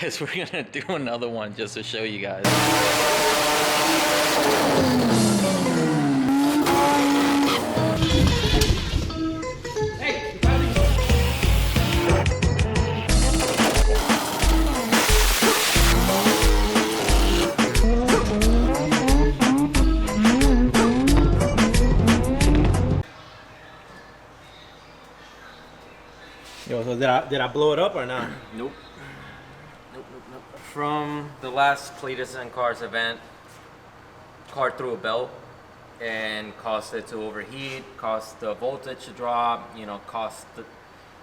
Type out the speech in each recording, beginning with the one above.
because we're gonna do another one just to show you guys. Yo, so did I blow it up or not? Nope. Nope. From the last Cletus and Cars event, car threw a belt and caused it to overheat, caused the voltage to drop,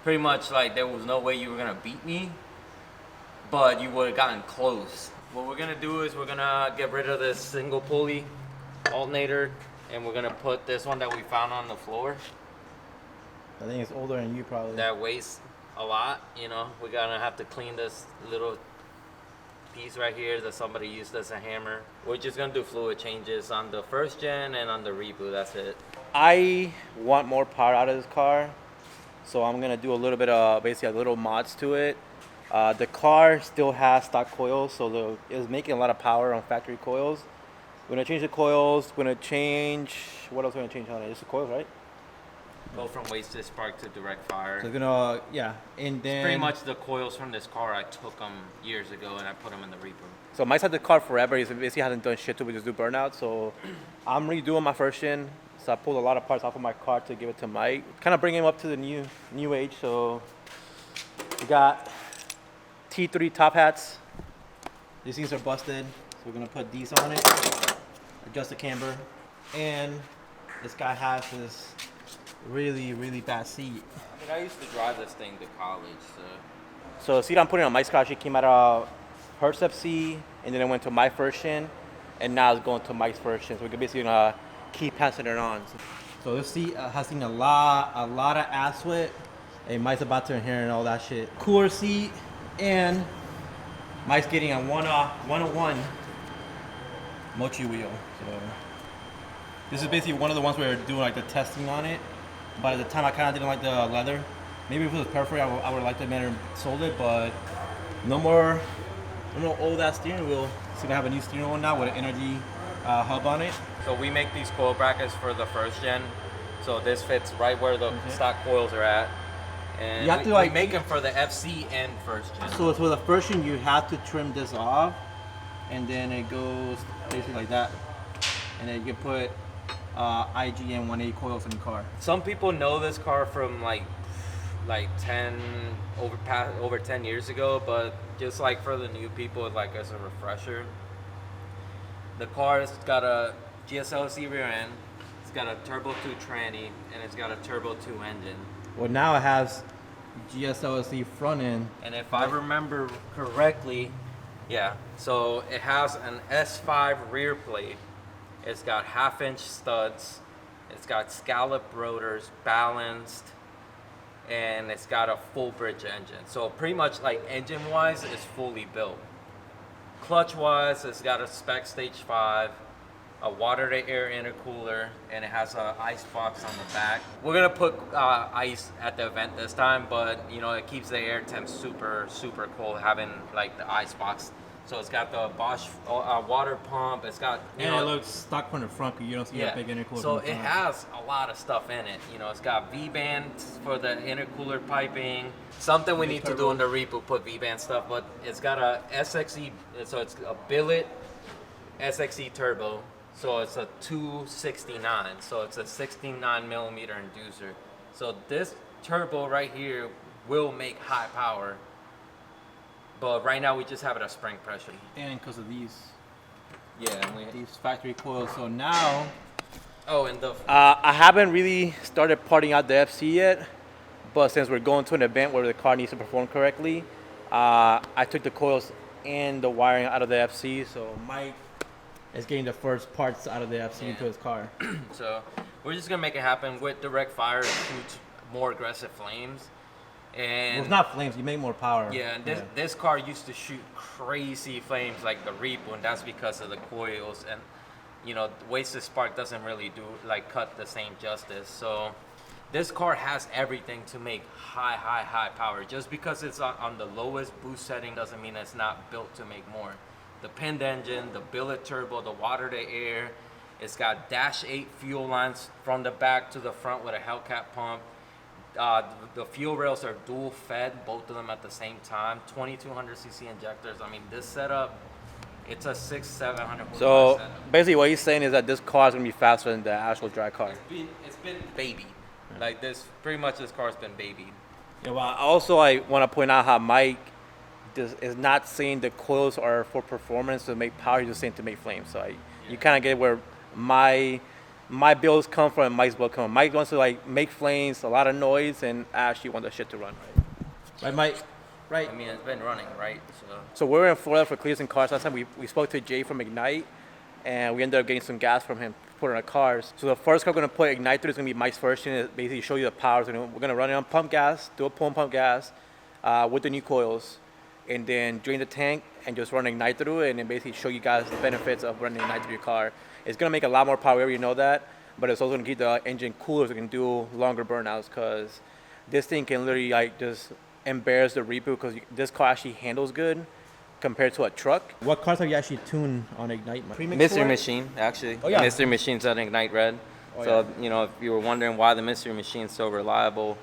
pretty much like there was no way you were gonna beat me, but you would have gotten close. What we're gonna do is we're gonna get rid of this single pulley alternator, and we're gonna put this one that we found on the floor. I think it's older than you probably. That weighs a lot, we're gonna have to clean this little piece right here that somebody used as a hammer. We're just gonna do fluid changes on the first gen and on the reboot, that's it. I want more power out of this car, so I'm gonna do a little bit of basically a little mods to it. The car still has stock coils, so it's making a lot of power on factory coils. We're gonna change the coils. We're gonna change, what else are we gonna change on it? Just the coils, right? Go from wasted spark to direct fire. So we're gonna, yeah, and then... Pretty much the coils from this car, I took them years ago and I put them in the reboot. So Mike's had the car forever. He's basically hasn't done shit to it. We just do burnout. So I'm redoing my first gen. So I pulled a lot of parts off of my car to give it to Mike. Kind of bring him up to the new age. So we got T3 top hats. These things are busted. So we're gonna put these on it. Adjust the camber. And this guy has this really bad seat. I used to drive this thing to college, So the seat I'm putting on Mike's car, she came out of her C, and then it went to my first gen, and now it's going to Mike's first gen. So we're basically gonna keep passing it on. So this seat has seen a lot of ass sweat, and Mike's about to inherit all that shit. Cooler seat, and Mike's getting a 101 mochi wheel. So this is basically one of the ones where we're doing like the testing on it. But at the time, I kind of didn't like the leather. Maybe if it was perforated, I would have liked the man who sold it. But no more old ass steering wheel. So we have a new steering wheel now with an energy hub on it. So we make these coil brackets for the first gen. So this fits right where the stock coils are at. And you have to, like, we make them for the FC and first gen. So for the first gen, you have to trim this off, and then it goes basically like that, and then you can put IGN 180 coils in the car. Some people know this car from like 10 over 10 years ago, but just like for the new people, like as a refresher, the car's got a GSLC rear end, it's got a turbo 2 tranny, and it's got a turbo 2 engine. Well, now it has GSLC front end. And if I remember correctly, yeah, so it has an S5 rear plate. It's got 1/2-inch studs. It's got scallop rotors, balanced, and it's got a full bridge engine. So pretty much like engine-wise, it's fully built. Clutch-wise, it's got a spec stage 5, a water-to-air intercooler, and it has an ice box on the back. We're gonna put ice at the event this time, but it keeps the air temp super cold having like the ice box. So it's got the Bosch water pump. It's got It looks stock from the front, because you don't see a big intercooler. So it has a lot of stuff in it. It's got V-bands for the intercooler piping. Something we need to do in the reboot, put V-band stuff. But it's got a SXE, so it's a billet SXE turbo. So it's a 269. So it's a 69 millimeter inducer. So this turbo right here will make high power. But right now we just have it at spring pressure. And because of these Yeah, these factory coils. So now, and I haven't really started parting out the FC yet, but since we're going to an event where the car needs to perform correctly, I took the coils and the wiring out of the FC. So Mike is getting the first parts out of the FC into his car. So we're just gonna make it happen with direct fire. It shoots more aggressive flames. And well, it's not flames, you make more power. Yeah, and this car used to shoot crazy flames like the Reaper, and that's because of the coils. And wasted spark doesn't really cut the same justice. So This car has everything to make high power. Just because it's on the lowest boost setting doesn't mean it's not built to make more. The pinned engine, the billet turbo, the water to air. It's got Dash 8 fuel lines from the back to the front with a Hellcat pump. The fuel rails are dual fed, both of them at the same time. 2200cc injectors. I mean, this setup, it's a 700 So setup. basically, what he's saying is that this car is gonna be faster than the actual dry car. It's been babied. Like this, pretty much this car's been babied. Yeah, well, also I want to point out how Mike is not saying the coils are for performance to make power. He's just saying to make flames. So you kind of get where my builds come from and Mike's build come from. Mike wants to like make flames, a lot of noise, and I actually want the shit to run. Right, Mike? Right. I mean, it's been running, right? So we were in Florida for Clears and Cars last time. We spoke to Jay from Ignite, and we ended up getting some gas from him to put in our cars. So the first car we're going to put Ignite through is going to be Mike's version. It basically show you the powers. We're going to run it on pump gas, do a pump gas with the new coils, and then drain the tank and just run Ignite through it, and then basically show you guys the benefits of running Ignite through your car. It's going to make a lot more power, we already know that, but it's also going to keep the engine cooler so it can do longer burnouts, because this thing can literally like just embarrass the reboot, because this car actually handles good compared to a truck. What cars have you actually tuned on Ignite? Mystery Machine, actually. Oh, yeah. Mystery Machine's on Ignite Red. Oh, so, yeah. you know, if you were wondering why the Mystery Machine's so reliable,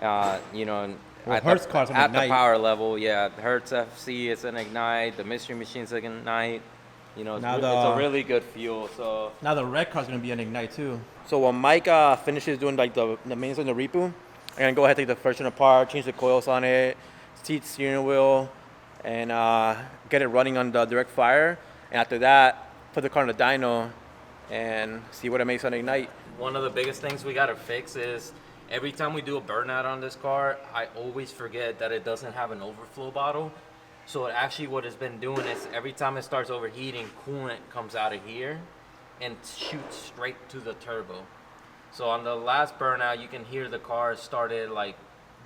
you know, Well, at, Hertz cars on at the Ignite. power level, yeah, Hertz FC is an Ignite, the Mystery Machine's an Ignite. You know, it's a really good fuel. So now the red car's gonna be an Ignite too. So when Mike finishes doing like the maintenance on the reboot, I'm gonna go ahead and take the first one apart, change the coils on it, seat, steering wheel, and get it running on the direct fire. And after that, put the car in the dyno and see what it makes on Ignite. one of the biggest things we gotta fix is every time we do a burnout on this car, I always forget that it doesn't have an overflow bottle. So actually what it's been doing is every time it starts overheating, coolant comes out of here and shoots straight to the turbo. So on the last burnout, you can hear the car started like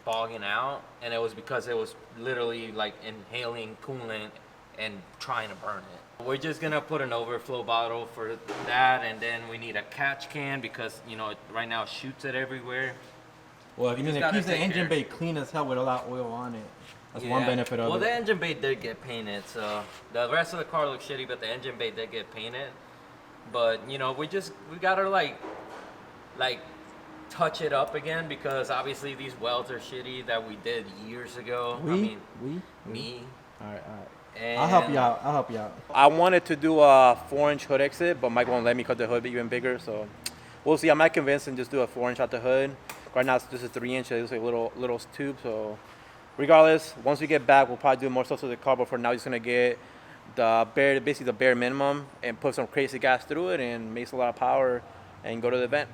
bogging out, and it was because it was literally like inhaling coolant and trying to burn it. We're just gonna put an overflow bottle for that, and then we need a catch can because, you know, right now it shoots it everywhere. Well, if you just it gotta keeps the take engine care. bay clean as hell with a lot of oil on it. That's one Yeah. benefit of Well, it. the engine bay did get painted, so the rest of the car looks shitty, but the engine bay did get painted. But, you know, we gotta like touch it up again, because obviously these welds are shitty that we did years ago. I mean, me. All right. And I'll help you out. I wanted to do a 4-inch hood exit, but Mike won't let me cut the hood even bigger, so we'll see. I might convince him just do a 4-inch out the hood. Right now it's just a 3-inch. It's like a little tube. So regardless, once we get back, we'll probably do more stuff to the car. But for now, just gonna get basically the bare minimum and put some crazy gas through it and makes a lot of power and go to the event.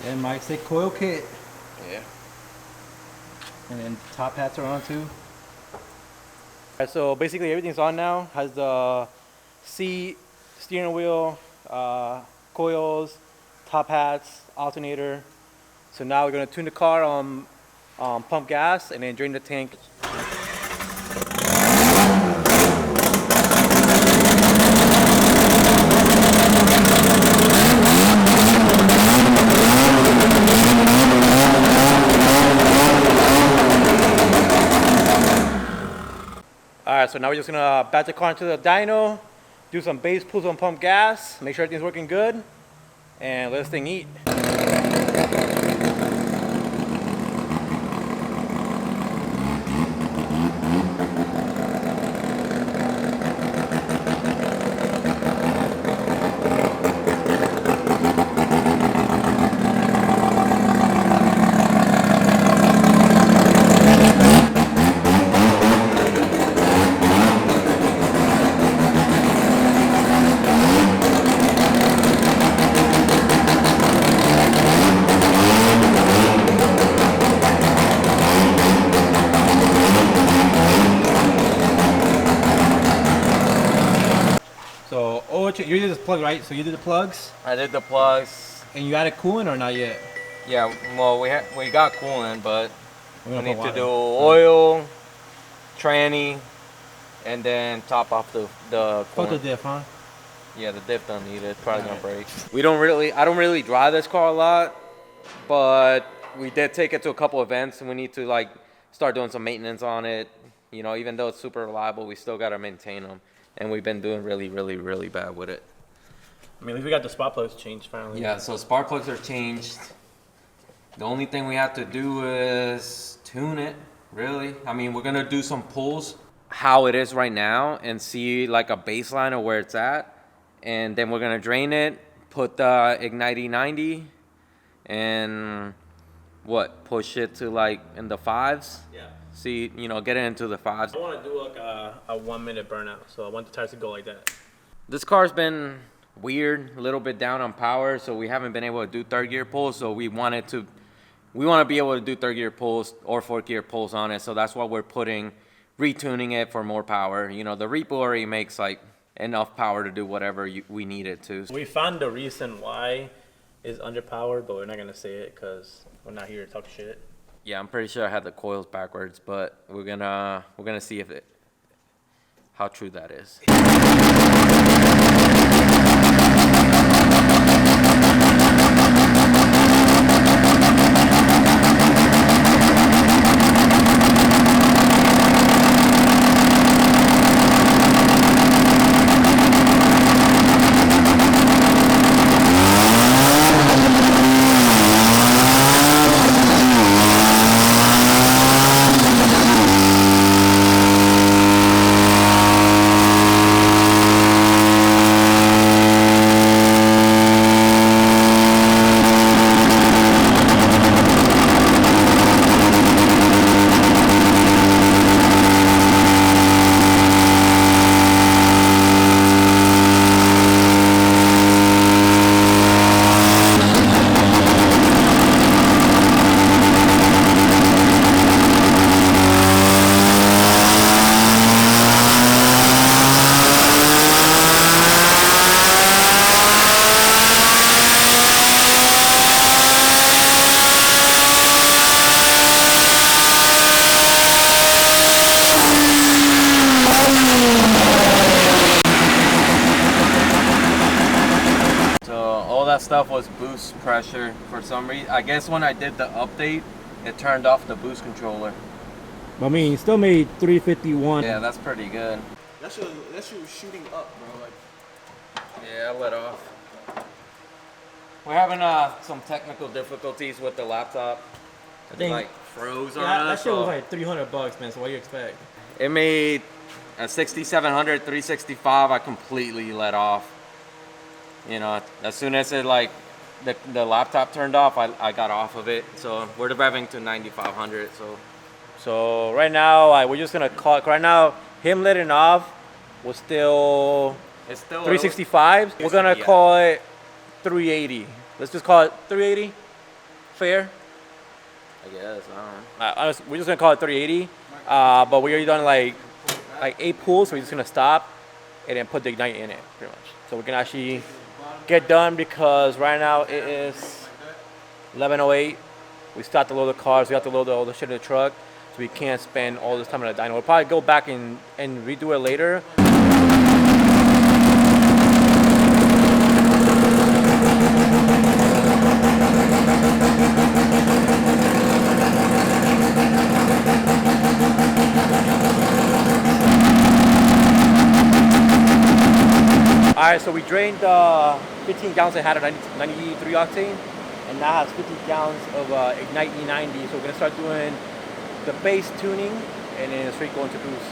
And Mike's a coil kit. Yeah. And then top hats are on too. Alright, so basically everything's on now. Has the seat, steering wheel, coils, top hats, alternator. So now we're gonna tune the car on pump gas and then drain the tank. Alright, so now we're just gonna back the car into the dyno, do some base pulls on pump gas, make sure everything's working good, and let this thing eat. So, you did this plug, right? So you did the plugs, I did the plugs. and you added coolant or not yet? Yeah, well, we got coolant, but We're we gonna need put to water. do oil, tranny, and then top off the Fuck the coolant. diff, huh? Yeah, the diff don't need it. It's probably gonna break. I don't really drive this car a lot, but we did take it to a couple events, and we need to like start doing some maintenance on it. You know, even though it's super reliable, we still gotta maintain them, and we've been doing really bad with it. I mean, at least we got the spark plugs changed finally. Yeah, so spark plugs are changed. The only thing we have to do is tune it, really. I mean, we're gonna do some pulls, how it is right now, and see like a baseline of where it's at. And then we're gonna drain it, put the E90, and push it to like in the 5s. Yeah. See, you know, get it into the 5s. I want to do like a 1 minute burnout, so I want the tires to go like that. This car's been weird, a little bit down on power, so we haven't been able to do third gear pulls. So we want to be able to do third gear pulls or fourth gear pulls on it. So that's why we're retuning it for more power. You know, the Repo already makes like enough power to do whatever we need it to. We found the reason why it's underpowered, but we're not gonna say it because we're not here to talk shit. Yeah, I'm pretty sure I had the coils backwards, but we're gonna see how true that is. That stuff was boost pressure for some reason. I guess when I did the update, it turned off the boost controller. I mean, you still made 351. Yeah, that's pretty good. That shit was shooting up, bro. Like, yeah, I let off. We're having some technical difficulties with the laptop. I think like froze on that us. shit was like $300, man. So what do you expect? It made a 6700, 365. I completely let off. You know, as soon as it like the laptop turned off, I got off of it. So we're revving to 9500. So right now, we're just gonna call it. Right now, him letting off was still it's still 365. We're gonna call it 380. Let's just call it 380. Fair. I guess I don't know. We're just gonna call it 380. But we already done like 8 pulls, so we're just gonna stop and then put the Ignite in it, pretty much. So we can actually get done because right now it is 11:08. We stopped to load the cars. We have to load all the shit in the truck, so we can't spend all this time in the dyno. We'll probably go back and redo it later. Alright, so we drained 15 gallons that had a 93 octane, and now has 50 gallons of Ignite E90. So we're gonna start doing the base tuning and then straight going to boost.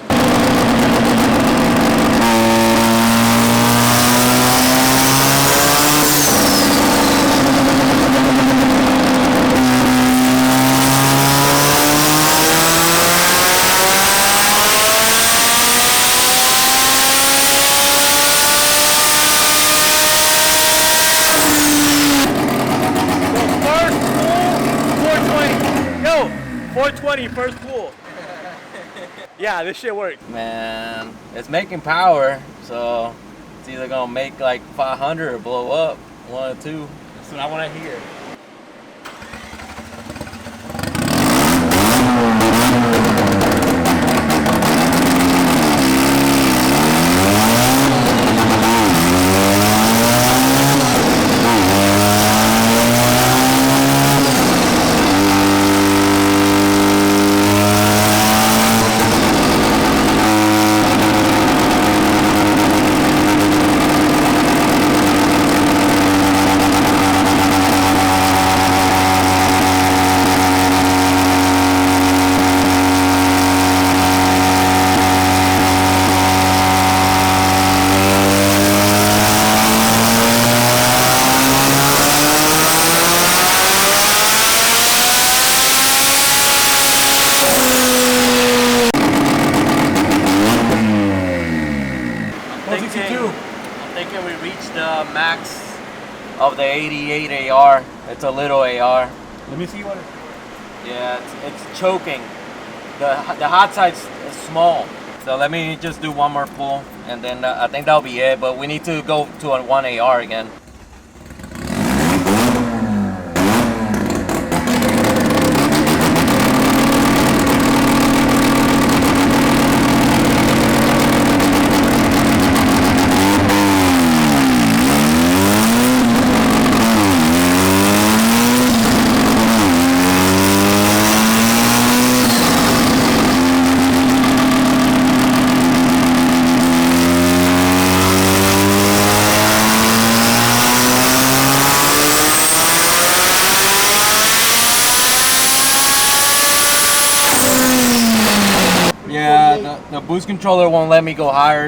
First pull. Yeah, this shit worked. Man, it's making power, so it's either gonna make like 500 or blow up. One or two. That's what I want to hear. of the 88 AR. It's a little AR. Let me see what. Yeah, it's choking. The hot side is small. So let me just do one more pull, and then I think that'll be it. But we need to go to a 1 AR again. Yeah, the boost controller won't let me go higher.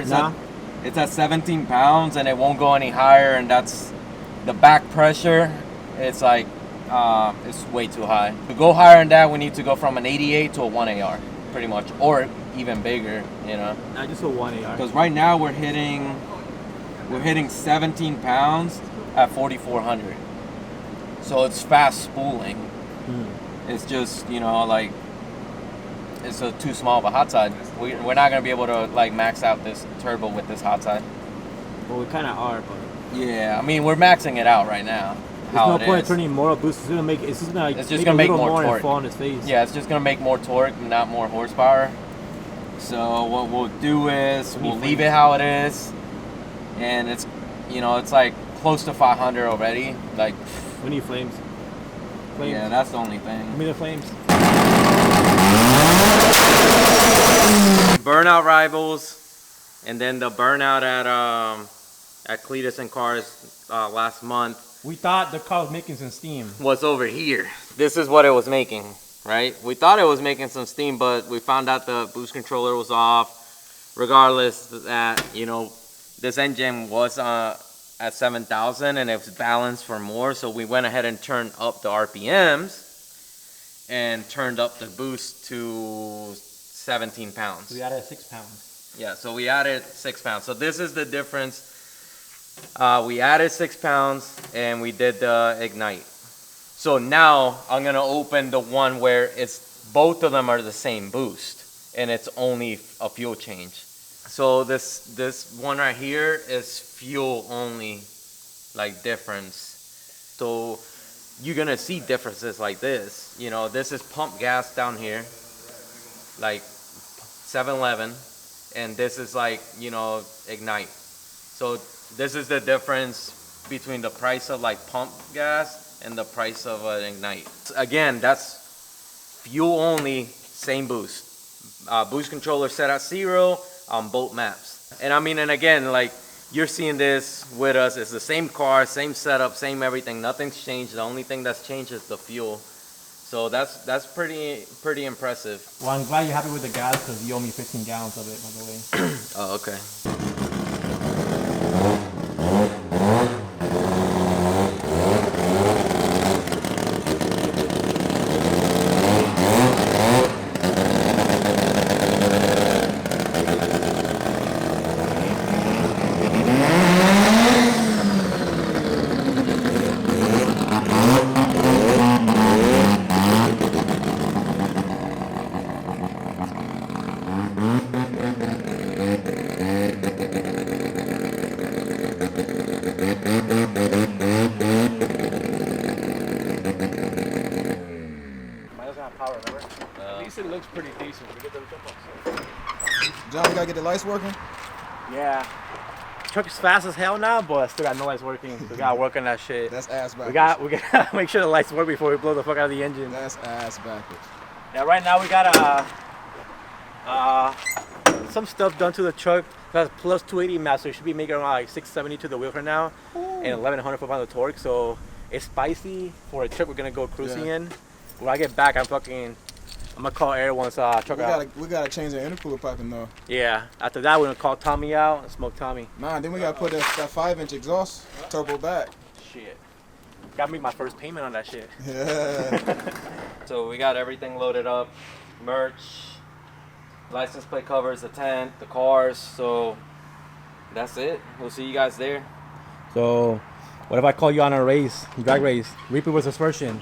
It's at 17 pounds and it won't go any higher, and that's the back pressure. It's like it's way too high. To go higher than that, we need to go from an 88 to a 1 AR, pretty much, or even bigger, you know. I just a 1 AR. Because right now we're hitting 17 pounds at 4,400. So it's fast spooling. It's just, you know, like, it's too small of a hot side. We're not gonna be able to like max out this turbo with this hot side. Well, we kind of are, but Yeah, I mean we're maxing it out right now. there's no point turning more boost. It's gonna make more torque. and fall on his face. Yeah, it's just gonna make more torque, not more horsepower. So what we'll do is we'll leave it how it is, and it's, you know, it's like close to 500 already. Like, we need flames. Yeah, that's the only thing. Give me the flames. Burnout Rivals, and then the burnout at Cletus and Cars last month. We thought the car was making some steam. Was over here. This is what it was making, right? We thought it was making some steam, but we found out the boost controller was off. Regardless, that, you know, this engine was at 7,000 and it was balanced for more, so we went ahead and turned up the RPMs and turned up the boost to 17 pounds. We added 6 pounds. Yeah, so we added 6 pounds. So this is the difference. We added 6 pounds and we did the Ignite. So now I'm gonna open the one where it's both of them are the same boost and it's only a fuel change. So this one right here is fuel only, like, difference. So you're gonna see differences like this. You know, this is pump gas down here, like 711, and this is like, you know, Ignite. So this is the difference between the price of like pump gas and the price of an Ignite. Again, that's fuel only, same boost. Boost controller set at 0 on both maps. And I mean, and again, like, you're seeing this with us. It's the same car, same setup, same everything. Nothing's changed. The only thing that's changed is the fuel. So that's pretty impressive. Well, I'm glad you're happy with the gas because you owe me 15 gallons of it, by the way. Oh, okay. It looks pretty decent. We get those John, we gotta get the lights working? Yeah. Truck is fast as hell now, but still got no lights working. We gotta work on that shit. That's ass backwards. We gotta make sure the lights work before we blow the fuck out of the engine. That's ass backwards. Yeah, right now we got some stuff done to the truck. That's plus 280 mass, so it should be making around like 670 to the wheel right now. Ooh. And 1100 foot-pound of torque. So it's spicy for a trip we're gonna go cruising in. When I get back, I'm gonna call Air once truck out. We gotta change the intercooler piping though. Yeah. After that, we're gonna call Tommy out and smoke Tommy. Nah, then we gotta put that 5-inch exhaust turbo back. Shit. Gotta make my first payment on that shit. Yeah. So we got everything loaded up, merch, license plate covers, the tent, the cars. So that's it. We'll see you guys there. So What if I call you on a race, drag race, repeat with suspension?